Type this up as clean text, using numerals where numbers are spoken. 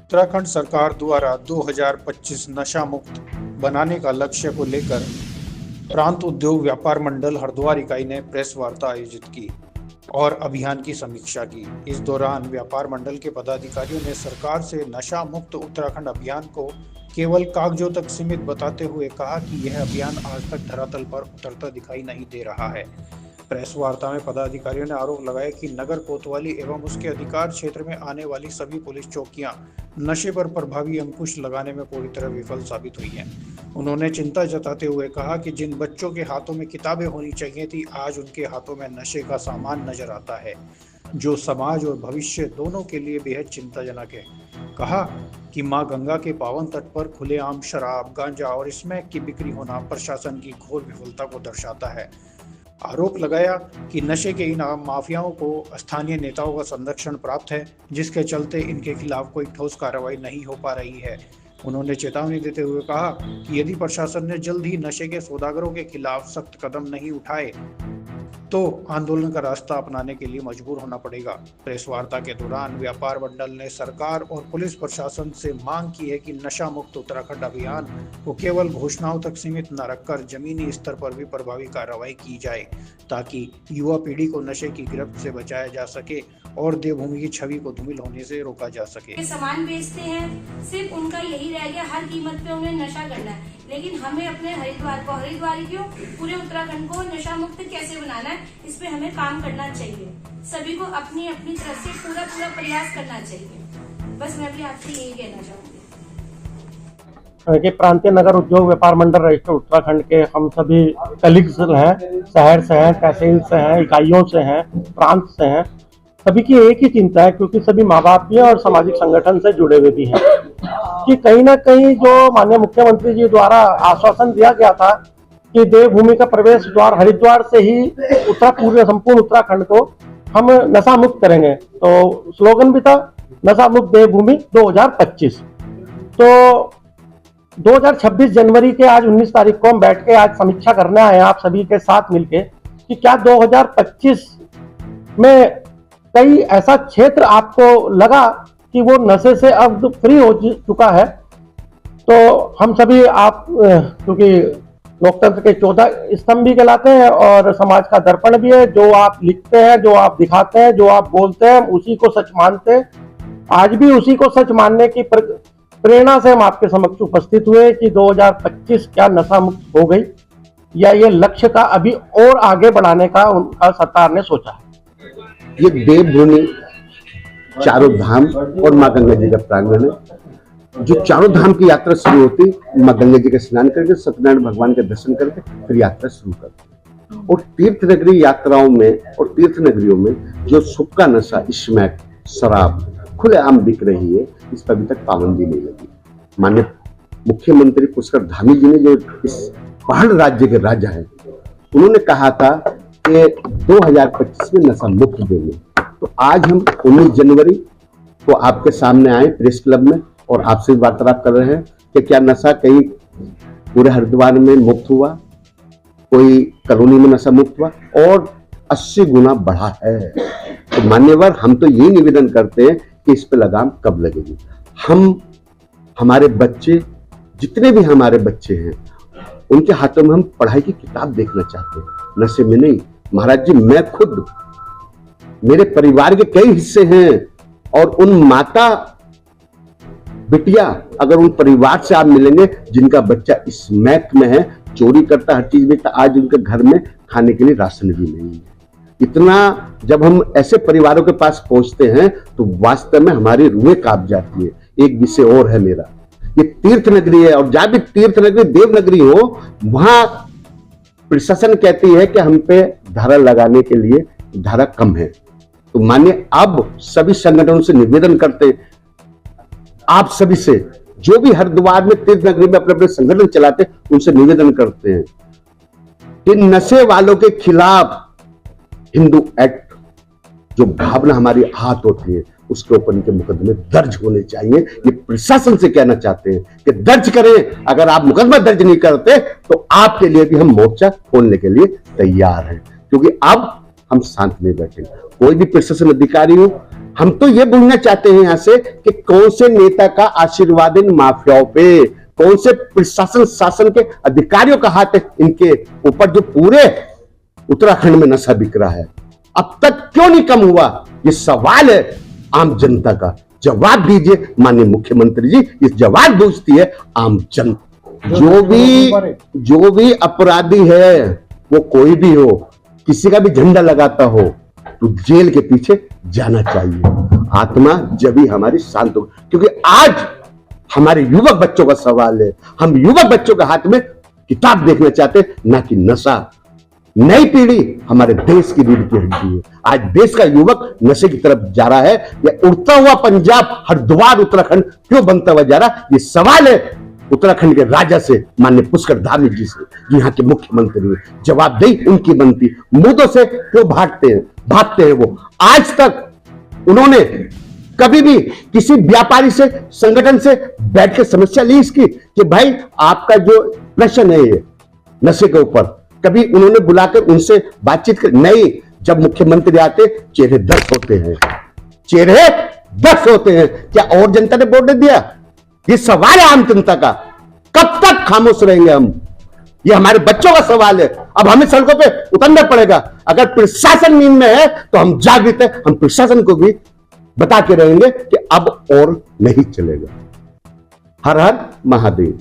उत्तराखंड सरकार द्वारा 2025 नशा मुक्त बनाने का लक्ष्य को लेकर प्रांत उद्योग व्यापार मंडल हरिद्वार इकाई ने प्रेस वार्ता आयोजित की और अभियान की समीक्षा की। इस दौरान व्यापार मंडल के पदाधिकारियों ने सरकार से नशा मुक्त उत्तराखंड अभियान को केवल कागजों तक सीमित बताते हुए कहा कि यह अभियान आज तक धरातल पर उतरता दिखाई नहीं दे रहा है। प्रेस वार्ता में पदाधिकारियों ने आरोप लगाया कि नगर कोतवाली एवं उसके अधिकार क्षेत्र में आने वाली सभी पुलिस चौकियां नशे पर प्रभावी अंकुश लगाने में पूरी तरह विफल साबित हुई हैं। उन्होंने चिंता जताते हुए कहा कि जिन बच्चों के हाथों में किताबें होनी चाहिए थी, आज उनके हाथों में नशे का सामान नजर आता है, जो समाज और भविष्य दोनों के लिए बेहद चिंताजनक है। कहा कि मां गंगा के पावन तट पर खुलेआम शराब, गांजा और स्मैक की बिक्री होना प्रशासन की घोर विफलता को दर्शाता है। आरोप लगाया कि नशे के इन माफियाओं को स्थानीय नेताओं का संरक्षण प्राप्त है, जिसके चलते इनके खिलाफ कोई ठोस कार्रवाई नहीं हो पा रही है। उन्होंने चेतावनी देते हुए कहा कि यदि प्रशासन ने जल्द ही नशे के सौदागरों के खिलाफ सख्त कदम नहीं उठाए तो आंदोलन का रास्ता अपनाने के लिए मजबूर होना पड़ेगा। प्रेस वार्ता के दौरान व्यापार मंडल ने सरकार और पुलिस प्रशासन से मांग की है कि नशा मुक्त उत्तराखंड अभियान को केवल घोषणाओं तक सीमित न रखकर जमीनी स्तर पर भी प्रभावी कार्रवाई की जाए, ताकि युवा पीढ़ी को नशे की गिरफ्त से बचाया जा सके और देवभूमि की छवि को धूमिल होने से रोका जा सके। सामान बेचते हैं, सिर्फ उनका यही रह गया, हर कीमत पे उन्हें नशा करना है। लेकिन हमें अपने हरिद्वार क्यों पूरे उत्तराखंड को नशा मुक्त कैसे बनाना है, इस पे हमें काम करना चाहिए। सभी को अपनी अपनी तरफ से पूरा प्रयास करना चाहिए। बस मैं भी आपसे यही कहना चाहूंगी कि प्रांतीय नगर उद्योग व्यापार मंडल रजिस्टर उत्तराखंड के हम सभी कलीग्स हैं, शहर से हैं, तहसील से हैं, इकाइयों से हैं, प्रांत से हैं। सभी की एक ही चिंता है, क्योंकि सभी माँ बाप भी हैं और सामाजिक संगठन से जुड़े हुए भी हैं, कि कहीं ना कहीं जो माननीय मुख्यमंत्री जी द्वारा आश्वासन दिया गया था कि देवभूमि का प्रवेश द्वार हरिद्वार से ही पूरे संपूर्ण उत्तराखंड को हम नशा मुक्त करेंगे। तो स्लोगन भी था नशा मुक्त देवभूमि 2025। तो 2026 जनवरी के आज 19 तारीख को हम बैठ के आज समीक्षा करने आए हैं आप सभी के साथ मिलके कि क्या 2025 में कई ऐसा क्षेत्र आपको लगा कि वो नशे से अब फ्री हो चुका है। तो हम सभी आप क्योंकि लोकतंत्र के 14 स्तंभ भी कहलाते हैं और समाज का दर्पण भी है, जो आप लिखते हैं, जो आप दिखाते हैं, जो आप बोलते हैं, उसी को सच मानते हैं। आज भी उसी को सच मानने की प्रेरणा से हम आपके समक्ष उपस्थित हुए कि 2025 क्या नशा मुक्त हो गई, या ये लक्ष्य का अभी और आगे बढ़ाने का उनका सरकार ने सोचा है। ये देवभूमि चारों धाम और माँ गंगा जी का प्रांगण है। जो चारों धाम की यात्रा शुरू होती, माँ गंगा जी का स्नान करके सत्यनारायण भगवान के दर्शन करके फिर यात्रा शुरू करते। और तीर्थ नगरी यात्राओं में और तीर्थ नगरियों में जो सुक्का नशा, स्मैक, शराब खुलेआम बिक रही है, इस पर अभी तक पाबंदी नहीं लगी। माननीय मुख्यमंत्री पुष्कर धामी जी ने, जो इस पहाड़ राज्य के राजा हैं, उन्होंने कहा था कि 2025 में नशा मुक्त देंगे। तो आज हम 19 जनवरी को आपके सामने आए प्रेस क्लब में और आपसे वार्तालाप कर रहे हैं कि क्या नशा कहीं पूरे हरिद्वार में मुक्त हुआ, कोई कॉलोनी में नशा मुक्त हुआ, और 80 गुना बढ़ा है। तो मान्यवर, हम तो यही निवेदन करते हैं कि इस पे लगाम कब लगेगी। हमारे बच्चे, जितने भी हमारे बच्चे हैं, उनके हाथों में हम पढ़ाई की किताब देखना चाहते हैं, नशे में नहीं। महाराज जी, मैं खुद, मेरे परिवार के कई हिस्से हैं, और उन माता बिटिया, अगर उन परिवार से आप मिलेंगे जिनका बच्चा स्मैक में है, चोरी करता, हर चीज बेचता, आज उनके घर में खाने के लिए राशन भी नहीं है। इतना जब हम ऐसे परिवारों के पास पहुंचते हैं तो वास्तव में हमारी रूहें कांप जाती है। एक विषय और है मेरा, ये तीर्थ नगरी है, और जहां भी तीर्थ नगरी, देव नगरी हो, वहां प्रशासन कहती है कि हम पे धारा लगाने के लिए धारा कम है। तो मानिए, अब सभी संगठनों से निवेदन करते हैं, आप सभी से, जो भी हरिद्वार में तीर्थ नगरी में अपने अपने संगठन चलाते, उनसे निवेदन करते हैं कि नशे वालों के खिलाफ हिंदू एक्ट, जो भावना हमारी हाथ होती है, उसके ऊपर इनके मुकदमे दर्ज होने चाहिए। ये प्रशासन से कहना चाहते हैं कि दर्ज करें। अगर आप मुकदमा दर्ज नहीं करते तो आपके लिए भी हम मोर्चा खोलने के लिए तैयार हैं, क्योंकि अब हम शांत नहीं बैठे। कोई भी प्रशासन अधिकारी हो, हम तो ये बोलना चाहते हैं यहां से कि कौन से नेता का आशीर्वाद इन माफियाओं पे, कौन से प्रशासन शासन के अधिकारियों का हाथ है इनके ऊपर, जो पूरे उत्तराखंड में नशा बिक रहा है। अब तक क्यों नहीं कम हुआ, ये सवाल है आम जनता का। जवाब दीजिए माननीय मुख्यमंत्री जी, इस जवाब पूछती है आम जनता। जो भी अपराधी है, वो कोई भी हो, किसी का भी झंडा लगाता हो, तो जेल के पीछे जाना चाहिए। आत्मा जब ही हमारी शांत हो, क्योंकि आज हमारे युवक बच्चों का सवाल है। हम युवक बच्चों के हाथ में किताब देखना चाहते हैं, ना कि नशा। नई पीढ़ी हमारे देश की रीढ़ की हड्डी है। आज देश का युवक नशे की तरफ जा रहा है। या उड़ता हुआ पंजाब, हरिद्वार, उत्तराखंड क्यों बनता हुआ जा रहा, ये सवाल है उत्तराखंड के राजा से, माननीय पुष्कर धामी जी से, जो यहाँ के मुख्यमंत्री है। जवाबदेही उनकी बनती। मुद्दों से क्यों भागते हैं वो। आज तक उन्होंने कभी भी किसी व्यापारी से, संगठन से बैठ के समस्या ली इसकी कि भाई आपका जो प्रश्न है ये नशे के ऊपर, कभी उन्होंने बुलाकर उनसे बातचीत कर? नहीं। जब मुख्यमंत्री आते चेहरे 10 होते हैं, चेहरे 10 होते हैं। क्या और जनता ने वोट दिया? ये सवाल है आम जनता का। कब तक खामोश रहेंगे हम? ये हमारे बच्चों का सवाल है। अब हमें सड़कों पे उतरना पड़ेगा। अगर प्रशासन नींद में है तो हम जागृत है। हम प्रशासन को भी बता के रहेंगे कि अब और नहीं चलेगा। हर हर महादेव।